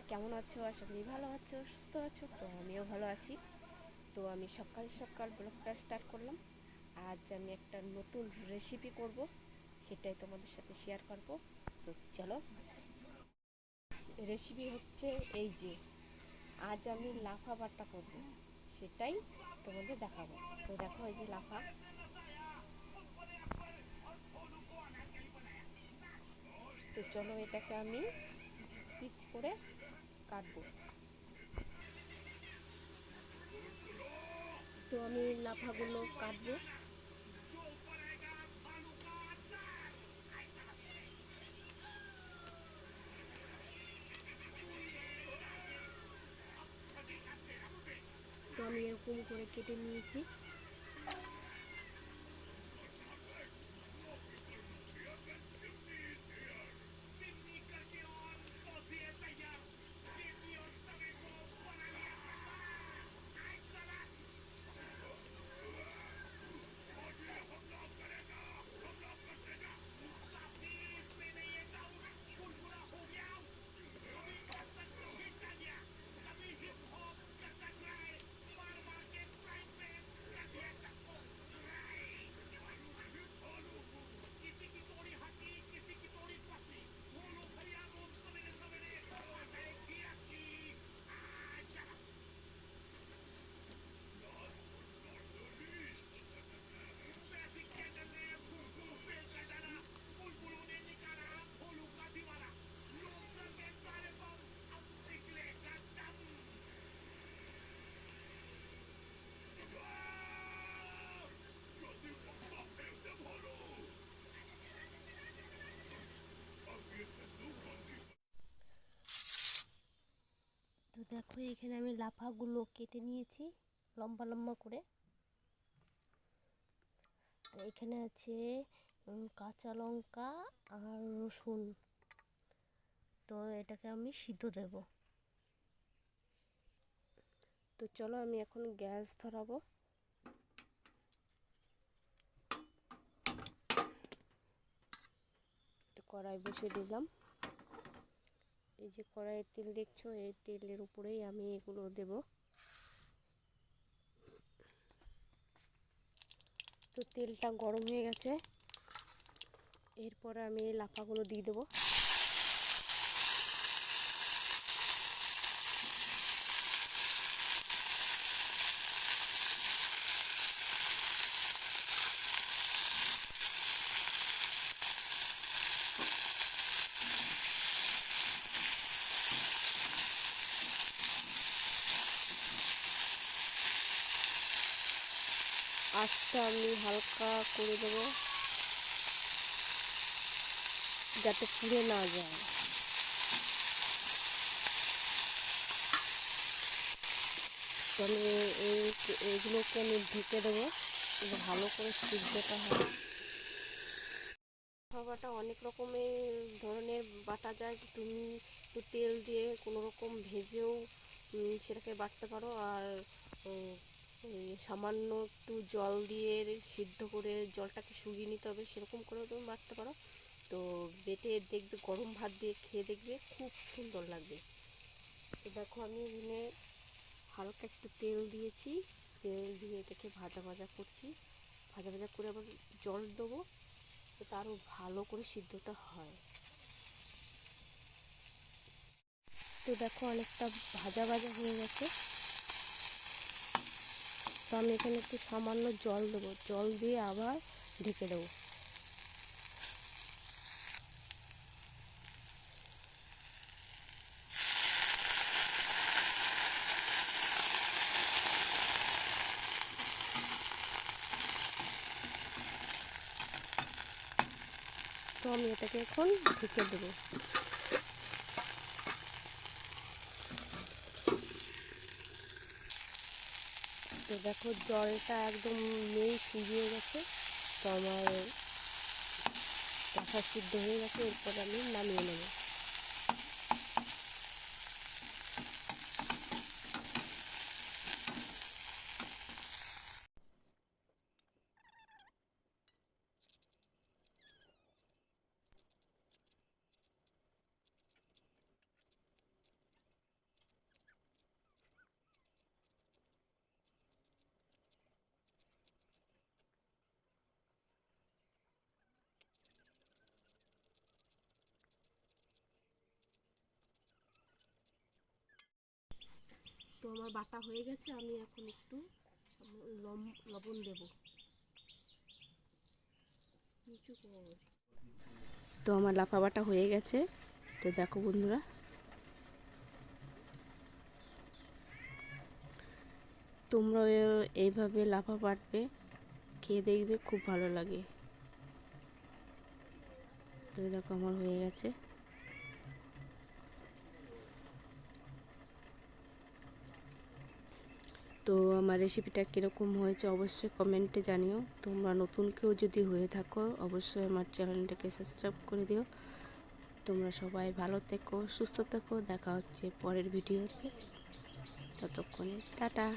কেমন আছো? আশা করি ভালো আছো, সুস্থ আছো। তো আমিও ভালো আছি। তো আমি সকাল সকাল ব্লগটা স্টার্ট করলাম। আজ আমি একটা নতুন রেসিপি করব, সেটাই তোমাদের সাথে শেয়ার করব। তো চলো, রেসিপি হচ্ছে এই যে আজ আমি লাফা বাটা করব, সেটাই তোমাদের দেখাবো। তো দেখো, এই যে লাফা। তো চলো, এটাকে আমি পিচ করে কাটবো। তো আমি লাফাগুলো কাটবো। তো আমি এরকম করে কেটে নিয়েছি। তো দেখো, এখানে আমি লাফাগুলো কেটে নিয়েছি লম্বা লম্বা করে। আর এখানে আছে কাঁচা লঙ্কা আর রসুন। তো এটাকে আমি সিদ্ধ দেব। তো চলো, আমি এখন গ্যাস ধরাবো। তো কড়াই বসিয়ে দিলাম। এই যে কড়াইয়ের তেল দেখছো, এই তেলের উপরেই আমি এগুলো দেব। তো তেলটা গরম হয়ে গেছে, এরপর আমি লাফাগুলো দিয়ে দেবো। আঁচটা আমি হালকা করে দেবো, যাতে পুড়ে না যায়। তো আমি এইগুলোকে আমি ঢেকে দেবো, ভালো করে সিদ্ধটা হয়। বাটা অনেক রকমের ধরনের বাটা যায়। তুমি তো তেল দিয়ে কোনো রকম ভেজেও সেটাকে বাটতে পারো, আর সামান্য একটু জল দিয়ে সিদ্ধ করে জলটাকে শুকিয়ে নিতে হবে, সেরকম করেও তুমি বাটতে পারো। তো বেটে দেখবে, গরম ভাত দিয়ে খেয়ে দেখবে, খুব সুন্দর লাগবে। তো দেখো, আমি এখানে হালকা একটু তেল দিয়েছি, তেল দিয়ে এটাকে ভাজা ভাজা করছি। ভাজা ভাজা করে আবার জল দেবো, যাতে আরও ভালো করে সিদ্ধটা হয়। তো দেখো, অনেকটা ভাজা ভাজা হয়ে গেছে। তো আমি এখানে একটু সামান্য জল দেবো, জল দিয়ে আবার ঢেকে দেবো। তো আমি এটাকে এখন ঢেকে দেবো। তো দেখো, জলটা একদম নেই, শুকিয়ে গেছে। তো আমার লাফা সিদ্ধ হয়ে গেছে, এরপর আমি নামিয়ে নেব। আমার বাটা হয়ে গেছে, আমি এখন একটু লবণ দেব। তো আমার লাফা বাটা হয়ে গেছে। তো দেখো বন্ধুরা, তোমরাও এইভাবে লাফা বাটবে, খেয়ে দেখবে খুব ভালো লাগে। তো দেখো আমার হয়ে গেছে। তো আমার রেসিপিটা কীরকম হয়েছে অবশ্যই কমেন্টে জানিও। তোমরা নতুন কেউ যদি হয়ে থাকো অবশ্যই আমার চ্যানেলটাকে সাবস্ক্রাইব করে দিও। তোমরা সবাই ভালো থেকো, সুস্থ থেকো। দেখা হচ্ছে পরের ভিডিওতে। ততক্ষণে টাটা।